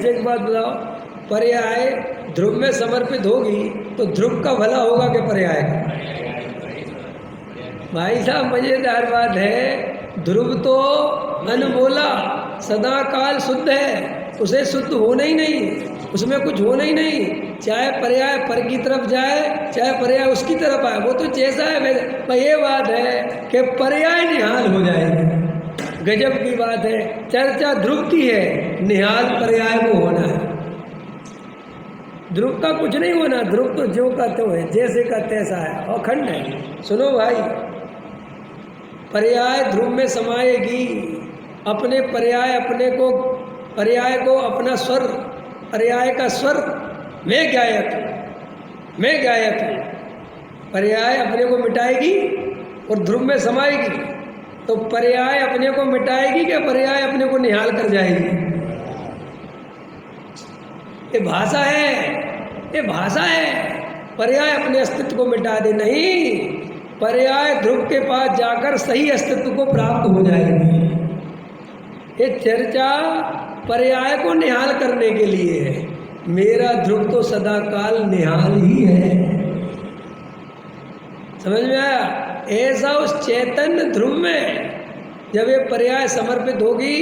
एक बात बताओ, पर्याय ध्रुव में समर्पित होगी तो ध्रुव का भला होगा कि पर्याय का? भाई साहब मजेदार बात है, ध्रुव तो अनमोला सदा काल शुद्ध है, उसे शुद्ध होना ही नहीं, उसमें कुछ होना ही नहीं, चाहे पर्याय पर की तरफ जाए चाहे पर्याय उसकी तरफ आए, वो तो जैसा है वैसा। ये बात है कि पर्याय निहाल हो जाएगी, गजब की बात है। चर्चा ध्रुव की है, निहाल पर्याय को होना है। ध्रुव का कुछ नहीं होना, ध्रुव तो ज्यों का त्यों है, जैसे का तैसा है, अखंड है। सुनो भाई, पर्याय ध्रुव में समाएगी, अपने पर्याय को अपना स्वर, पर्याय का स्वर मैं गायक पर्याय अपने को मिटाएगी और ध्रुव में समाएगी। तो पर्याय अपने को मिटाएगी क्या पर्याय अपने को निहाल कर जाएगी? ये भाषा है, पर्याय अपने अस्तित्व को मिटा दे नहीं, पर्याय ध्रुव के पास जाकर सही अस्तित्व को प्राप्त हो जाएगी। ये चर्चा पर्याय को निहाल करने के लिए है। मेरा ध्रुव तो सदा काल निहाल ही है। समझ में आया? ऐसा उस चैतन्य ध्रुव में जब ये पर्याय समर्पित होगी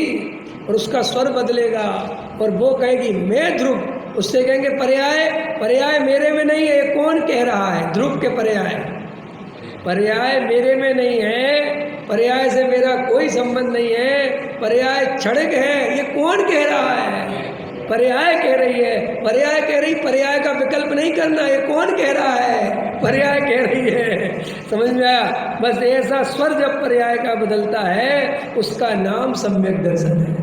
और उसका स्वर बदलेगा और वो कहेगी मैं ध्रुव, उससे कहेंगे पर्याय मेरे में नहीं है। कौन कह रहा है? ध्रुव के पर्याय मेरे में नहीं है, पर्याय से मेरा कोई संबंध नहीं है, पर्याय क्षणिक है। ये कौन कह रहा है? पर्याय कह रही है। पर्याय कह रही, पर्याय का विकल्प नहीं करना। ये कौन कह रहा है? पर्याय कह रही है। समझ में आया? बस ऐसा स्वर जब पर्याय का बदलता है उसका नाम सम्यक दर्शन है।